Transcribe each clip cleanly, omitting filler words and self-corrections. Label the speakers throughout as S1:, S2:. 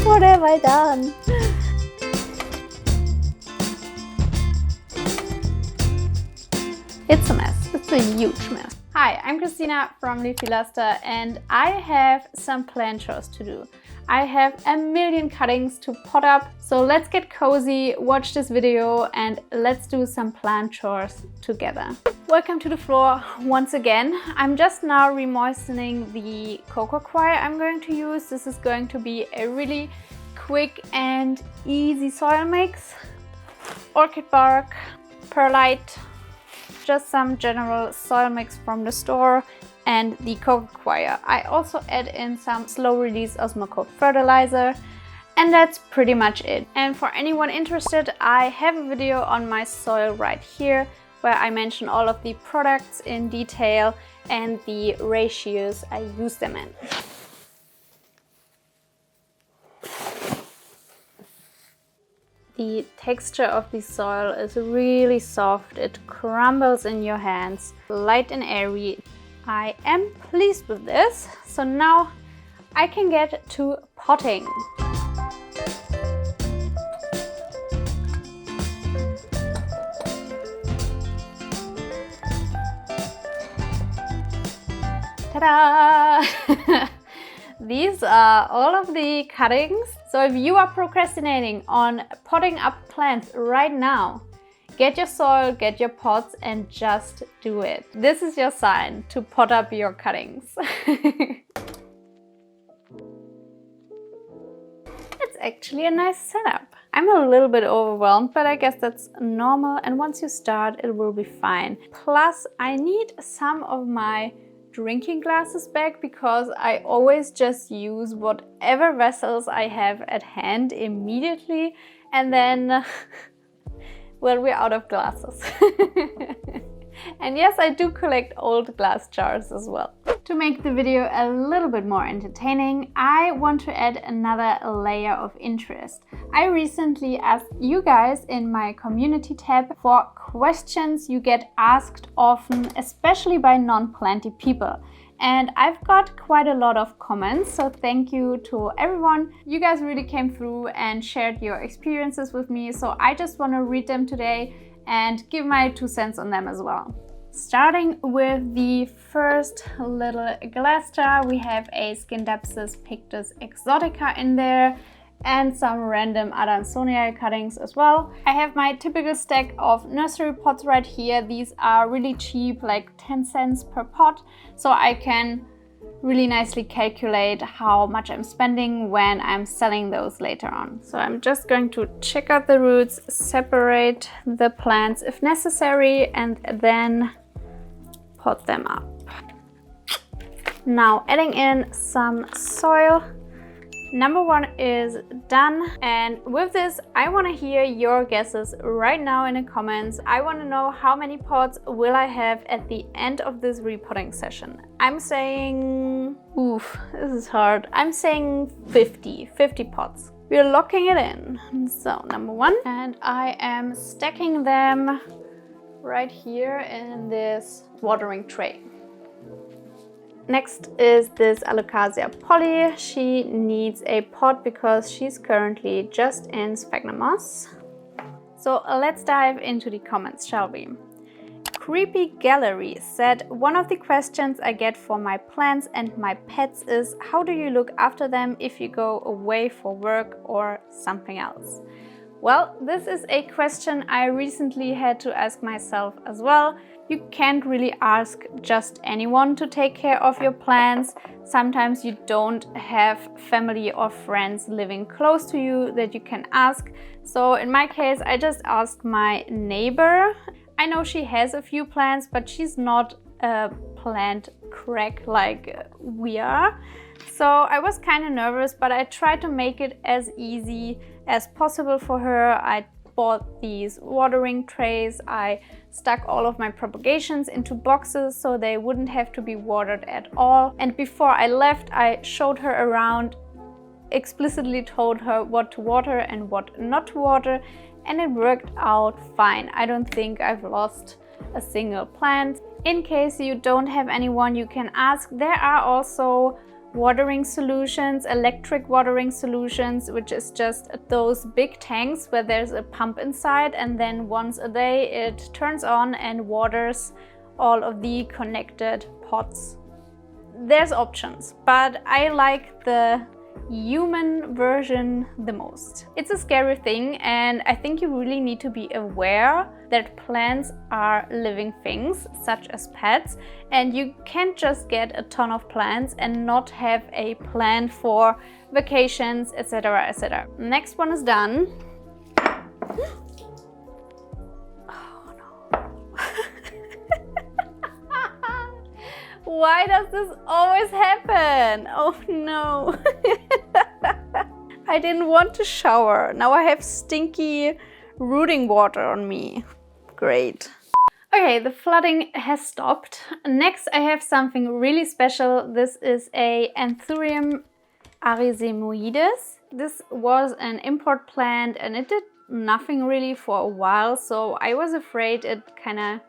S1: What have I done? It's a mess. It's a huge mess. Hi, I'm Kristina from Leafy Luster and I have some plant chores to do. I have a million cuttings to pot up, so let's get cozy, watch this video and let's do some plant chores together. Welcome to the floor once again. I'm just now remoistening the cocoa coir I'm going to use. This is going to be a really quick and easy soil mix. Orchid bark, perlite, just some general soil mix from the store, and the cocoa coir. I also add in some slow release osmocote fertilizer, and that's pretty much it. And for anyone interested, I have a video on my soil right here where I mention all of the products in detail and the ratios I use them in. The texture of the soil is really soft, it crumbles in your hands, light and airy. I am pleased with this, so now I can get to potting. Ta-da! These are all of the cuttings. So if you are procrastinating on potting up plants right now, get your soil, get your pots and just do it. This is your sign to pot up your cuttings. It's actually a nice setup. I'm a little bit overwhelmed, but I guess that's normal, and once you start it will be fine. Plus I need some of my drinking glasses back because I always just use whatever vessels I have at hand immediately, and then well, we're out of glasses. And yes, I do collect old glass jars as well. To make the video a little bit more entertaining, I want to add another layer of interest. I recently asked you guys in my community tab for questions you get asked often, especially by non-planty people. And I've got quite a lot of comments, so thank you to everyone. You guys really came through and shared your experiences with me, so I just want to read them today and give my 2 cents on them as well. Starting with the first little glass jar, we have a Scindapsus pictus exotica in there and some random Adansonii cuttings as well. I have my typical stack of nursery pots right here. These are really cheap, like 10 cents per pot, so I can really nicely calculate how much I'm spending when I'm selling those later on. So I'm just going to check out the roots, separate the plants if necessary, and then pot them up. Now adding in some soil. Number 1 is done, and with this I want to hear your guesses right now in the comments. I want to know how many pots will I have at the end of this repotting session. I'm saying, oof, this is hard. I'm saying 50 pots. We're locking it in. So number 1, and I am stacking them right here in this watering tray. Next is this Alocasia Polly. She needs a pot because she's currently just in sphagnum moss. So let's dive into the comments, shall we? Creepy Gallery said, one of the questions I get for my plants and my pets is, how do you look after them if you go away for work or something else? Well, this is a question I recently had to ask myself as well. You can't really ask just anyone to take care of your plants. Sometimes you don't have family or friends living close to you that you can ask. So in my case, I just asked my neighbor. I know she has a few plants, but she's not a plant crack like we are. So I was kind of nervous, but I tried to make it as easy as possible for her. I bought these watering trays. I stuck all of my propagations into boxes so they wouldn't have to be watered at all. And before I left, I showed her around, explicitly told her what to water and what not to water, and it worked out fine. I don't think I've lost a single plant. In case you don't have anyone you can ask, there are also watering solutions, electric watering solutions, which is just those big tanks where there's a pump inside, and then once a day it turns on and waters all of the connected pots. There's options, but I like the human version the most. It's a scary thing, and I think you really need to be aware that plants are living things such as pets, and you can't just get a ton of plants and not have a plan for vacations, etc., etc. Next one is done. Oh no. Why does this always happen? Oh no. I didn't want to shower. Now I have stinky rooting water on me. Great. Okay, the flooding has stopped. Next I have something really special. This is a Anthurium arisemoides. This was an import plant and it did nothing really for a while, so I was afraid it kind of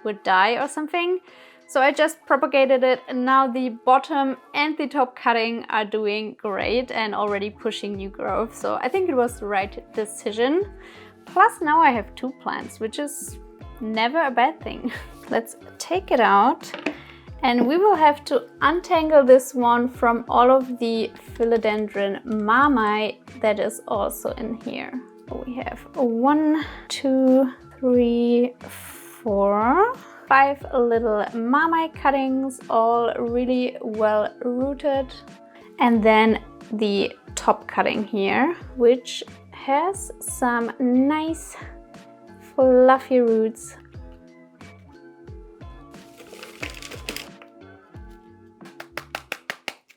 S1: would die or something. So I just propagated it, and now the bottom and the top cutting are doing great and already pushing new growth. So I think it was the right decision. Plus now I have 2 plants, which is never a bad thing. Let's take it out, and we will have to untangle this one from all of the Philodendron mammae that is also in here. We have 1, 2, 3, 4, 5 little mammae cuttings, all really well rooted. And then the top cutting here, which has some nice fluffy roots.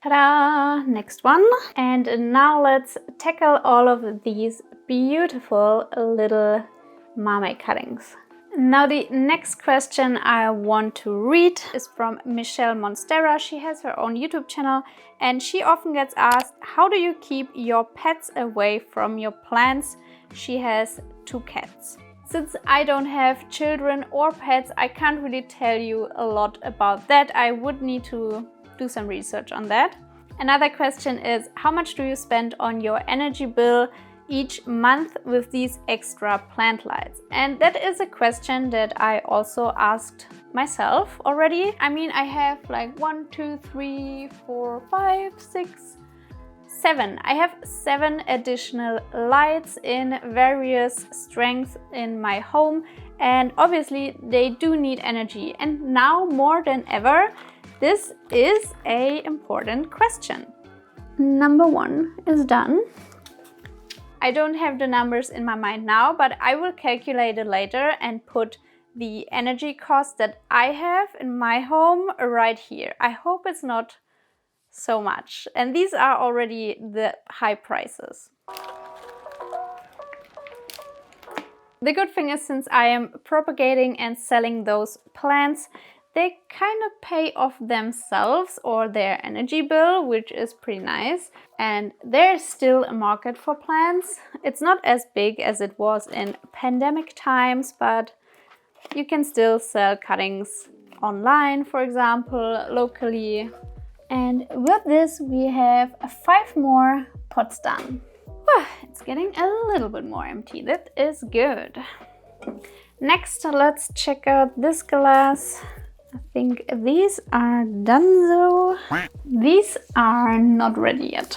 S1: Ta-da! Next one. And now let's tackle all of these beautiful little mammae cuttings. Now the next question I want to read is from Michelle Monstera. She has her own YouTube channel, and she often gets asked, how do you keep your pets away from your plants? She has 2 cats. Since I don't have children or pets, I can't really tell you a lot about that. I would need to do some research on that. Another question is, how much do you spend on your energy bill each month with these extra plant lights? And that is a question that I also asked myself already. I mean, I have like 1, 2, 3, 4, 5, 6, 7. I have 7 additional lights in various strengths in my home, and obviously they do need energy. And now more than ever, this is an important question. Number 1 is done. I don't have the numbers in my mind now, but I will calculate it later and put the energy cost that I have in my home right here. I hope it's not so much. And these are already the high prices. The good thing is, since I am propagating and selling those plants, they kind of pay off themselves or their energy bill, which is pretty nice. And there's still a market for plants. It's not as big as it was in pandemic times, but you can still sell cuttings online, for example, locally. And with this, we have 5 more pots done. It's getting a little bit more empty. That is good. Next, let's check out this glass. I think these are done though. These are not ready yet.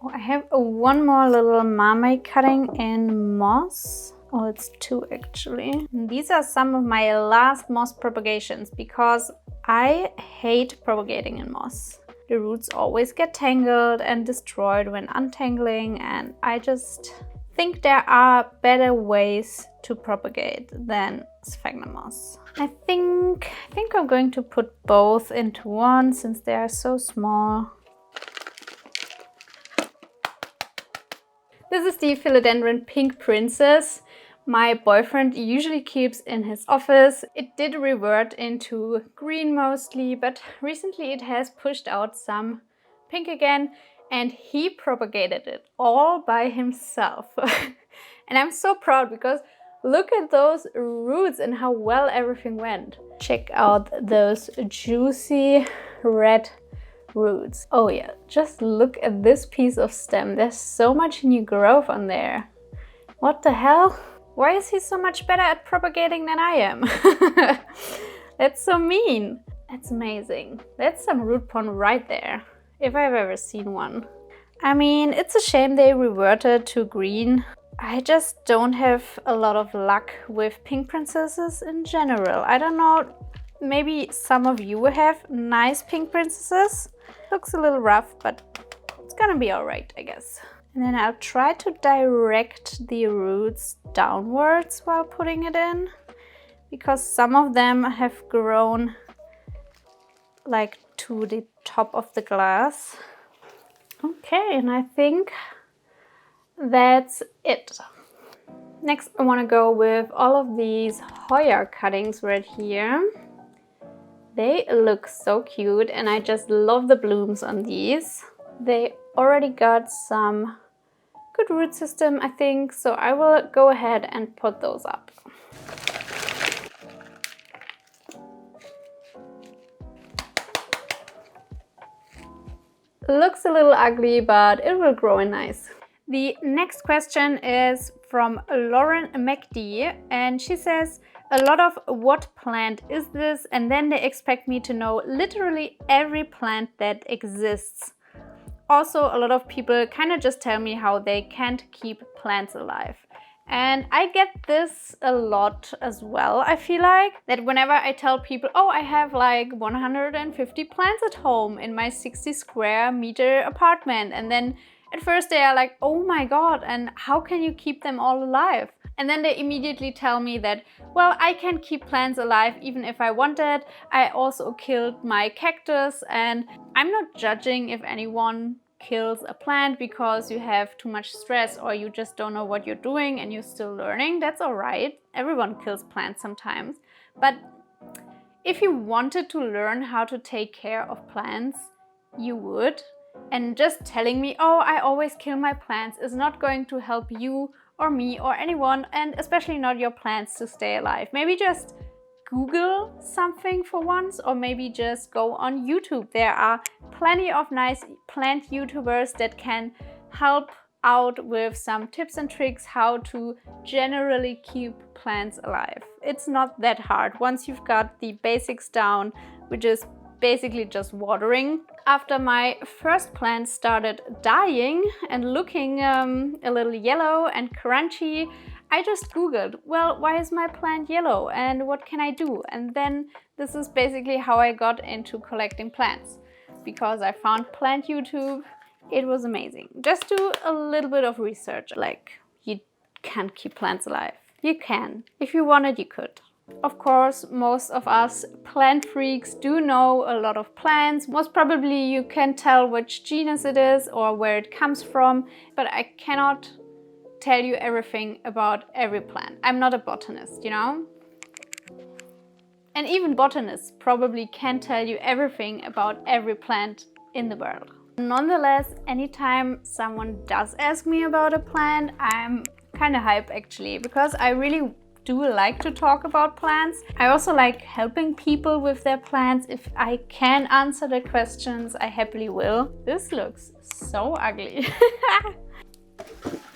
S1: Oh, I have 1 more little mammae cutting in moss. Oh, it's 2 actually. These are some of my last moss propagations because I hate propagating in moss. The roots always get tangled and destroyed when untangling, and I just think there are better ways to propagate than sphagnum moss. I think I'm going to put both into one since they are so small. This is the Philodendron Pink Princess. My boyfriend usually keeps in his office. It did revert into green mostly, but recently it has pushed out some pink again, and he propagated it all by himself. And I'm so proud because look at those roots and how well everything went. Check out those juicy red roots. Oh yeah, just look at this piece of stem. There's so much new growth on there. What the hell? Why is he so much better at propagating than I am? That's so mean. That's amazing. That's some root pond right there, if I've ever seen one. I mean, it's a shame they reverted to green. I just don't have a lot of luck with pink princesses in general. I don't know, maybe some of you have nice pink princesses. Looks a little rough, but it's gonna be all right, I guess. And then I'll try to direct the roots downwards while putting it in, because some of them have grown like to the top of the glass. Okay, and I think that's it. Next, I want to go with all of these Hoya cuttings right here. They look so cute and I just love the blooms on these. They already got some good root system, I think, so I will go ahead and put those up. Looks a little ugly, but it will grow in nice. The next question is from Lauren McD, and she says, a lot of what plant is this? And then they expect me to know literally every plant that exists. Also, a lot of people kind of just tell me how they can't keep plants alive. And I get this a lot as well. I feel like that whenever I tell people, oh, I have like 150 plants at home in my 60 square meter apartment. And then at first they are like, oh my God, and how can you keep them all alive? And then they immediately tell me that, well, I can keep plants alive even if I wanted. I also killed my cactus, and I'm not judging if anyone kills a plant because you have too much stress or you just don't know what you're doing and you're still learning. That's all right. Everyone kills plants sometimes. But if you wanted to learn how to take care of plants, you would. And just telling me, oh, I always kill my plants is not going to help you or me or anyone, and especially not your plants to stay alive. Maybe just Google something for once, or maybe just go on YouTube. There are plenty of nice plant YouTubers that can help out with some tips and tricks how to generally keep plants alive. It's not that hard once you've got the basics down, which is basically just watering. After my first plant started dying and looking a little yellow and crunchy, I just Googled, well, why is my plant yellow and what can I do? And then this is basically how I got into collecting plants, because I found Plant YouTube. It was amazing. Just do a little bit of research. Like, you can't keep plants alive. You can. If you wanted, you could. Of course, most of us plant freaks do know a lot of plants. Most probably you can tell which genus it is or where it comes from, but I cannot tell you everything about every plant. I'm not a botanist, you know? And even botanists probably can't tell you everything about every plant in the world. Nonetheless, anytime someone does ask me about a plant, I'm kind of hyped actually, because I really do like to talk about plants. I also like helping people with their plants. If I can answer the questions, I happily will. This looks so ugly.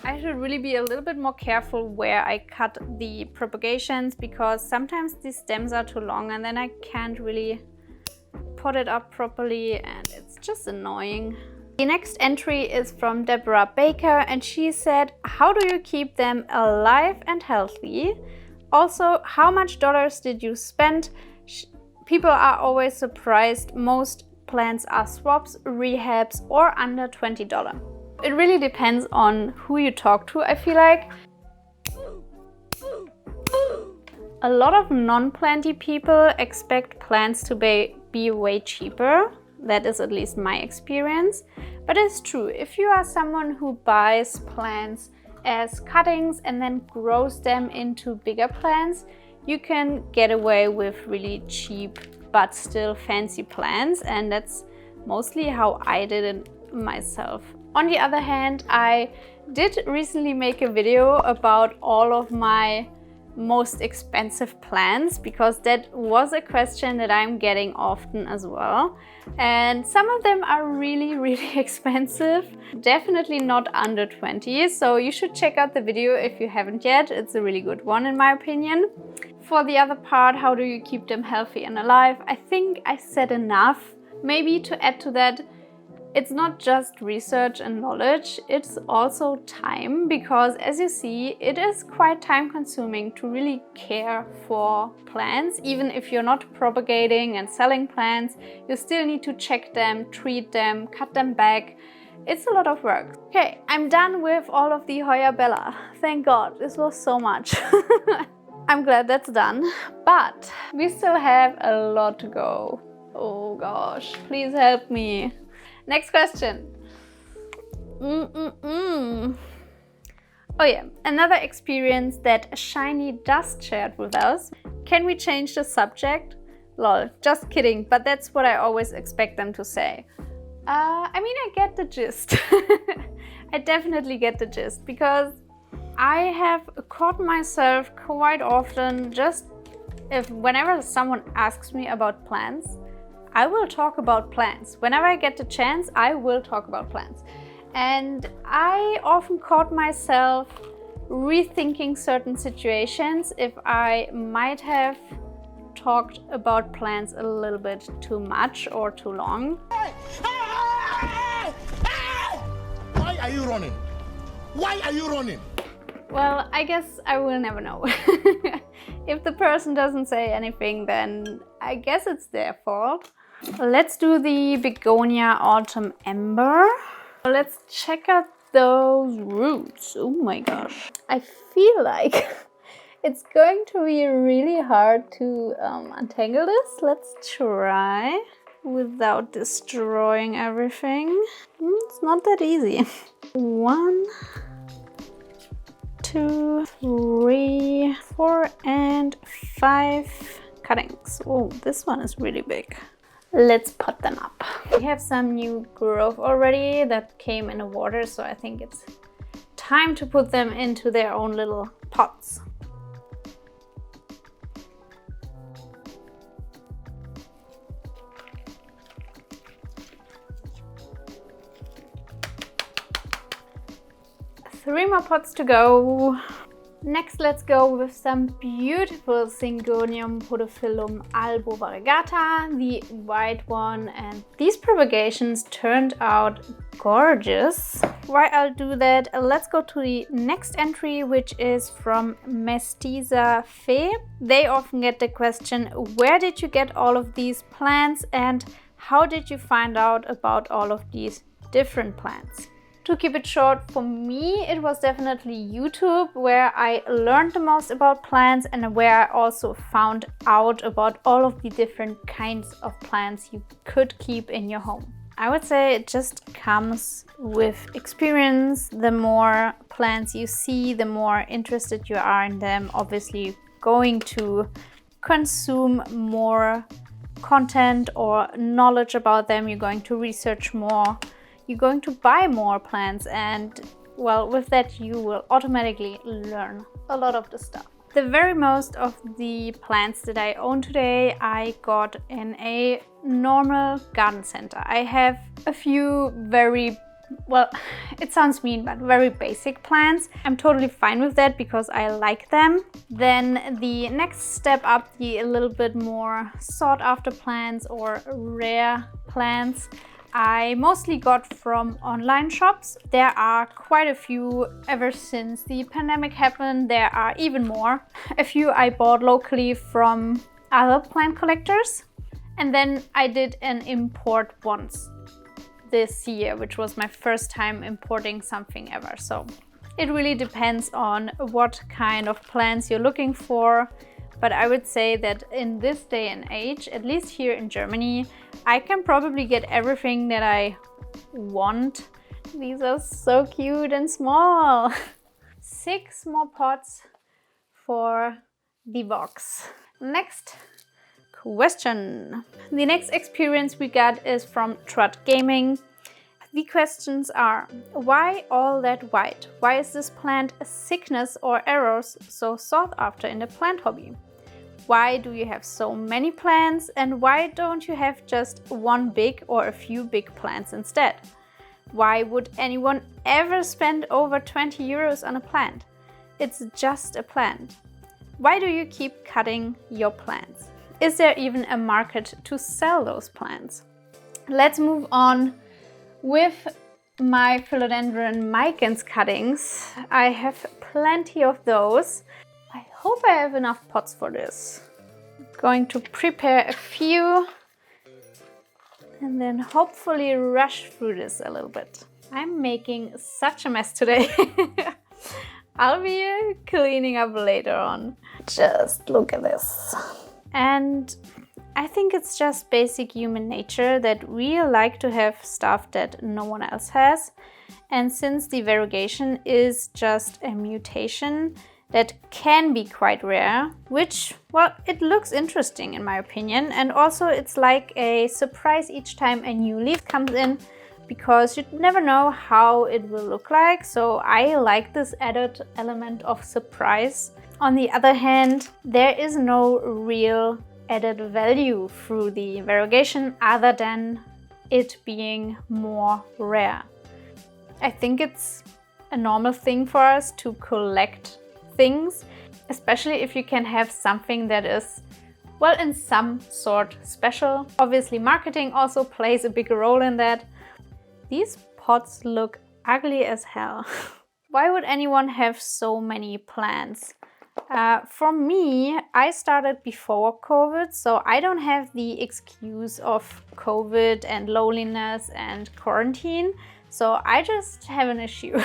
S1: I should really be a little bit more careful where I cut the propagations, because sometimes these stems are too long and then I can't really pot it up properly and it's just annoying. The next entry is from Deborah Baker, and she said, how do you keep them alive and healthy? Also, how much dollars did you spend? People are always surprised. Most plants are swaps, rehabs, or under $20. It really depends on who you talk to, I feel like. A lot of non-planty people expect plants to be way cheaper. That is at least my experience. But it's true, if you are someone who buys plants as cuttings and then grows them into bigger plants, you can get away with really cheap but still fancy plants, and that's mostly how I did it myself. On the other hand, I did recently make a video about all of my most expensive plants? Because that was a question that I'm getting often as well. And some of them are really expensive. Definitely not under 20. So you should check out the video if you haven't yet. It's a really good one in my opinion. For the other part, how do you keep them healthy and alive? I think I said enough. Maybe to add to that, it's not just research and knowledge, it's also time, because as you see, it is quite time consuming to really care for plants. Even if you're not propagating and selling plants, you still need to check them, treat them, cut them back. It's a lot of work. Okay, I'm done with all of the Hoya Bella. Thank God, this was so much. I'm glad that's done, but we still have a lot to go. Oh gosh, please help me. Next question. Oh yeah, another experience that Shiny Dust shared with us. Can we change the subject? Lol, just kidding, but that's what I always expect them to say. I mean, I get the gist. I definitely get the gist, because I have caught myself quite often whenever someone asks me about plants, I will talk about plants. Whenever I get the chance, I will talk about plants. And I often caught myself rethinking certain situations if I might have talked about plants a little bit too much or too long.
S2: Why are you running? Why are you running?
S1: Well, I guess I will never know. If the person doesn't say anything, then I guess it's their fault. Let's do the Begonia Autumn Ember. Let's check out those roots. Oh my gosh. I feel like it's going to be really hard to untangle this. Let's try without destroying everything. It's not that easy. 1, 2, 3, 4, and 5 cuttings. Oh, this one is really big. Let's pot them up. We have some new growth already that came in the water, so I think it's time to put them into their own little pots. Three more pots to go. Next, let's go with some beautiful Syngonium podophyllum albo variegata, the white one, and these propagations turned out gorgeous. While I'll do that, let's go to the next entry, which is from Mestiza Fe. They often get the question, where did you get all of these plants and how did you find out about all of these different plants? To keep it short, for me, it was definitely YouTube, where I learned the most about plants and where I also found out about all of the different kinds of plants you could keep in your home. I would say it just comes with experience. The more plants you see, the more interested you are in them. Obviously, going to consume more content or knowledge about them, you're going to research more. You're going to buy more plants, and well, with that you will automatically learn a lot of the stuff. The very most of the plants that I own today I got in a normal garden center. I have a few very, well, it sounds mean, but very basic plants. I'm totally fine with that because I like them. Then the next step up, the a little bit more sought after plants or rare plants, I mostly got from online shops. There are quite a few ever since the pandemic happened. There are even more. A few I bought locally from other plant collectors. And then I did an import once this year, which was my first time importing something ever. So it really depends on what kind of plants you're looking for. But I would say that in this day and age, at least here in Germany, I can probably get everything that I want. These are so cute and small. 6 more pots for the box. Next question. The next experience we got is from Trot Gaming. The questions are: why all that white? Why is this plant a sickness or errors so sought after in the plant hobby? Why do you have so many plants, and why don't you have just one big or a few big plants instead? Why would anyone ever spend over 20 euros on a plant? It's just a plant. Why do you keep cutting your plants? Is there even a market to sell those plants? Let's move on with my Philodendron micans cuttings. I have plenty of those. I hope I have enough pots for this. I'm going to prepare a few and then hopefully rush through this a little bit. I'm making such a mess today. I'll be cleaning up later on. Just look at this. And I think it's just basic human nature that we like to have stuff that no one else has. And since the variegation is just a mutation that can be quite rare, which, well, it looks interesting in my opinion. And also it's like a surprise each time a new leaf comes in, because you never know how it will look like. So I like this added element of surprise. On the other hand, there is no real added value through the variegation other than it being more rare. I think it's a normal thing for us to collect things, especially if you can have something that is, well, in some sort special. Obviously, marketing also plays a big role in that. These pots look ugly as hell. Why would anyone have so many plants? For me, I started before COVID, so I don't have the excuse of COVID and loneliness and quarantine. So I just have an issue.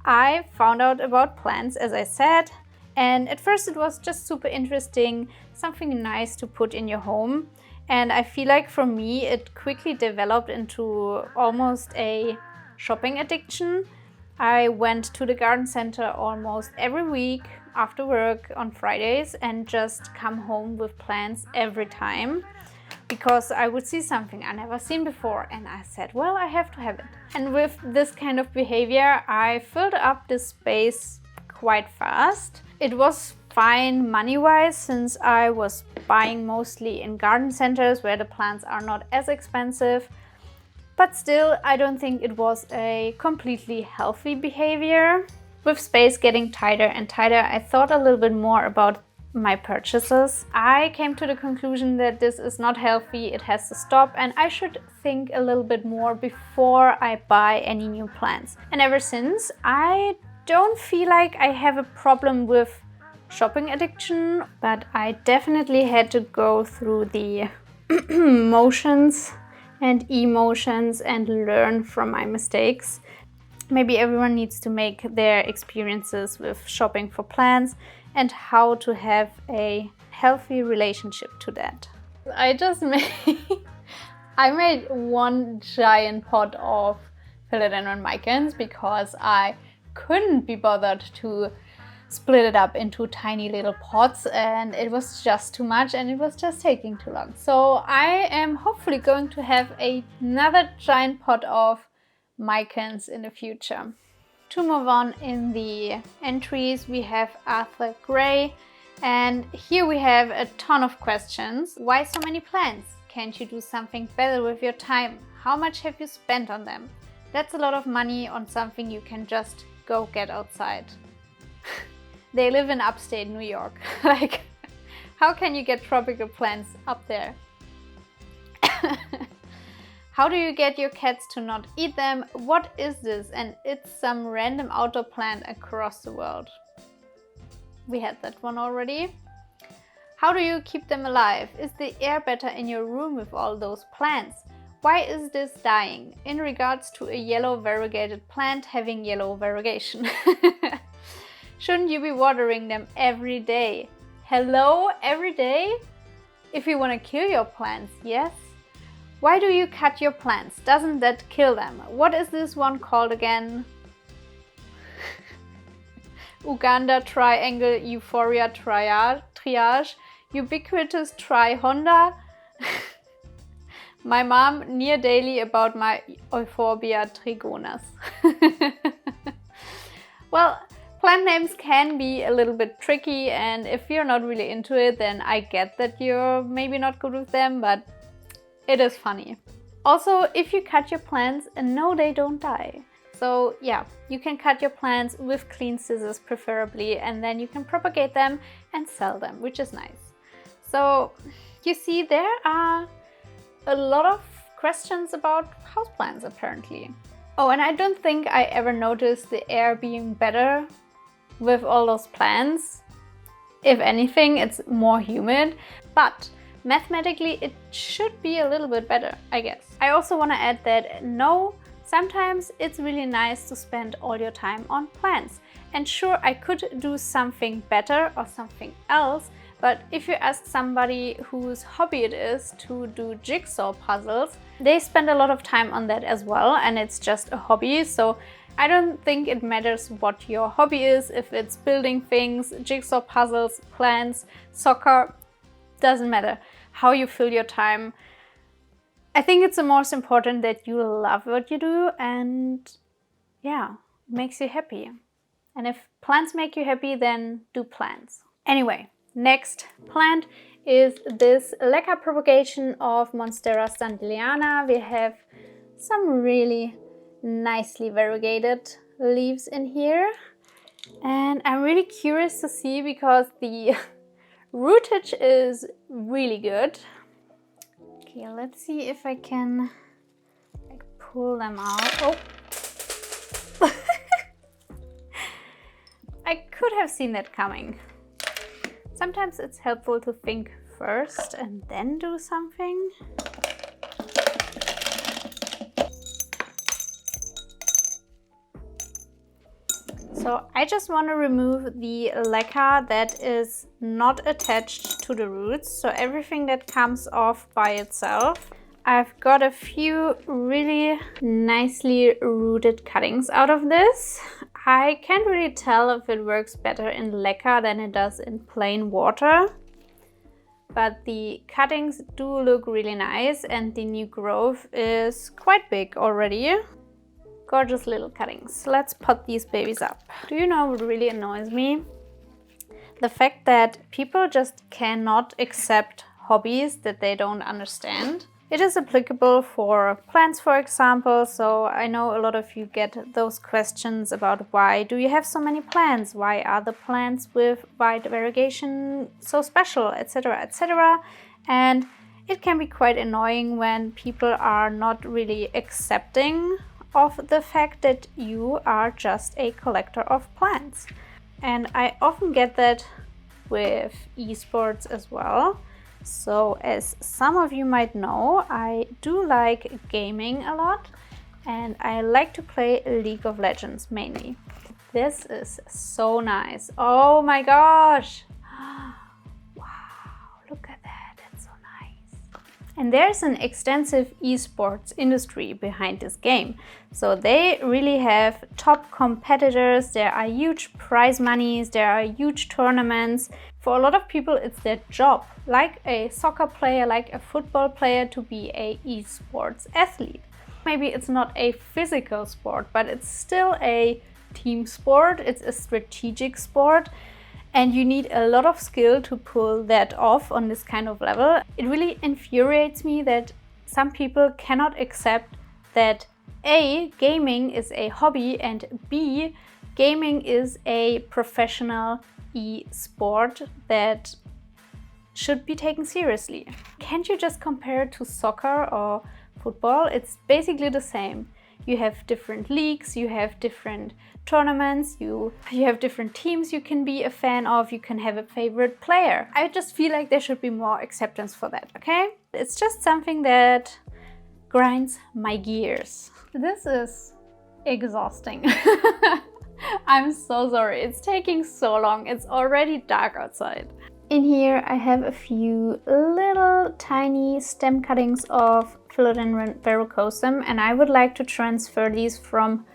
S1: I found out about plants, as I said, and at first it was just super interesting, something nice to put in your home. And I feel like for me, it quickly developed into almost a shopping addiction. I went to the garden center almost every week after work on Fridays and just come home with plants every time, because I would see something I never seen before and I said, well, I have to have it. And with this kind of behavior, I filled up this space quite fast. It was fine money-wise, since I was buying mostly in garden centers where the plants are not as expensive. But still, I don't think it was a completely healthy behavior. With space getting tighter and tighter, I thought a little bit more about my purchases. I came to the conclusion that this is not healthy, it has to stop, and I should think a little bit more before I buy any new plants. And ever since, I don't feel like I have a problem with shopping addiction, but I definitely had to go through the motions and emotions and learn from my mistakes. Maybe everyone needs to make their experiences with shopping for plants and how to have a healthy relationship to that. I made one giant pot of Philodendron micans because I couldn't be bothered to split it up into tiny little pots, and it was just too much and it was just taking too long. So I am hopefully going to have another giant pot of micans in the future. To move on in the entries, we have Arthur Gray, and here we have a ton of questions. Why so many plants? Can't you do something better with your time? How much have you spent on them? That's a lot of money on something you can just go get outside. They live in upstate New York. Like, how can you get tropical plants up there? How do you get your cats to not eat them? What is this? And it's some random outdoor plant across the world. We had that one already. How do you keep them alive? Is the air better in your room with all those plants? Why is this dying? In regards to a yellow variegated plant having yellow variegation. Shouldn't you be watering them every day? Hello, every day? If you want to kill your plants, yes. Why do you cut your plants? Doesn't that kill them? What is this one called again? Uganda Triangle Euphoria Triage, Ubiquitous Tri Honda. my mom near daily about my Euphorbia trigonas. Well, plant names can be a little bit tricky, and if you're not really into it, then I get that you're maybe not good with them, but it is funny. Also, if you cut your plants, no, they don't die. So yeah, you can cut your plants with clean scissors preferably, and then you can propagate them and sell them, which is nice. So you see, there are a lot of questions about houseplants apparently. Oh, and I don't think I ever noticed the air being better with all those plants. If anything, it's more humid, but mathematically it should be a little bit better, I guess. I also want to add that no, sometimes it's really nice to spend all your time on plants. And sure, I could do something better or something else, but if you ask somebody whose hobby it is to do jigsaw puzzles, they spend a lot of time on that as well, and it's just a hobby. So I don't think it matters what your hobby is, if it's building things, jigsaw puzzles, plants, soccer, doesn't matter how you fill your time. I think it's the most important that you love what you do, and yeah, it makes you happy. And if plants make you happy, then do plants. Anyway, next plant is this leca propagation of Monstera standeliana. We have some really nicely variegated leaves in here, and I'm really curious to see because the rootage is really good. Okay, let's see if I can pull them out. Oh, I could have seen that coming. Sometimes it's helpful to think first and then do something. So I just want to remove the leca that is not attached to the roots, so everything that comes off by itself. I've got a few really nicely rooted cuttings out of this. I can't really tell if it works better in leca than it does in plain water, but the cuttings do look really nice and the new growth is quite big already. Gorgeous little cuttings. Let's pot these babies up. Do you know what really annoys me? The fact that people just cannot accept hobbies that they don't understand. It is applicable for plants, for example, so I know a lot of you get those questions about why do you have so many plants? Why are the plants with wide variegation so special, etc., etc. And it can be quite annoying when people are not really accepting of the fact that you are just a collector of plants. And I often get that with esports as well. So as some of you might know, I do like gaming a lot and I like to play League of Legends mainly. This is so nice. Oh my gosh! Wow, look at that, that's so nice. And there's an extensive esports industry behind this game. So they really have top competitors, there are huge prize monies, there are huge tournaments. For a lot of people, it's their job, like a soccer player, like a football player, to be a esports athlete. Maybe it's not a physical sport, but it's still a team sport, it's a strategic sport, and you need a lot of skill to pull that off on this kind of level. It really infuriates me that some people cannot accept that A, gaming is a hobby, and B, gaming is a professional e-sport that should be taken seriously. Can't you just compare it to soccer or football? It's basically the same. You have different leagues, you have different tournaments, you have different teams you can be a fan of, you can have a favorite player. I just feel like there should be more acceptance for that, okay? It's just something that grinds my gears. This is exhausting. I'm so sorry, it's taking so long. It's already dark outside. In here I have a few little tiny stem cuttings of Philodendron verrucosum, and I would like to transfer these from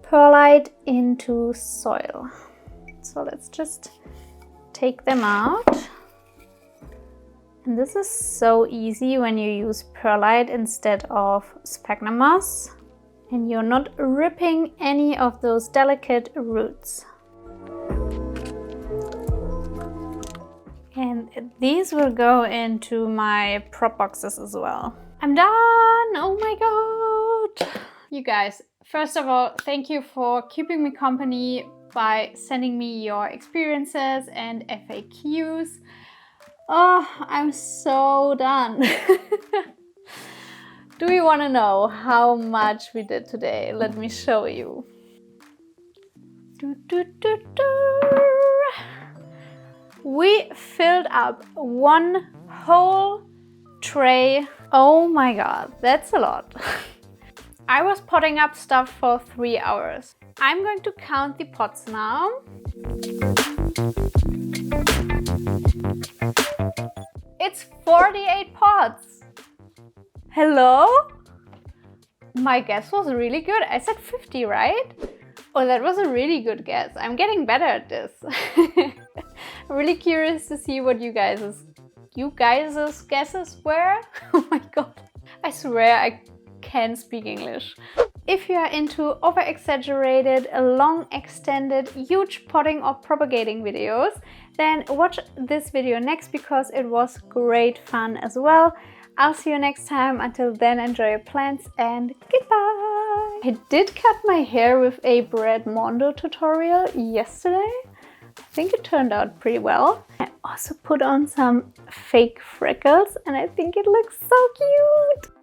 S1: perlite into soil. So let's just take them out. And this is so easy when you use perlite instead of sphagnum moss and you're not ripping any of those delicate roots. And these will go into my prop boxes as well. I'm done! Oh my god! You guys, first of all, thank you for keeping me company by sending me your experiences and FAQs. Oh, I'm so done. Do you want to know how much we did today? Let me show you. We filled up one whole tray. Oh my god, that's a lot. I was potting up stuff for 3 hours. I'm going to count the pots now. It's 48 pots. Hello? My guess was really good. I said 50, right? Oh, that was a really good guess. I'm getting better at this. I'm really curious to see what you guys' guesses were. Oh my god. I swear I can speak English. If you are into over-exaggerated, long extended, huge potting or propagating videos, then watch this video next because it was great fun as well. I'll see you next time. Until then, enjoy your plants and goodbye! I did cut my hair with a Bread Mondo tutorial yesterday. I think it turned out pretty well. I also put on some fake freckles and I think it looks so cute!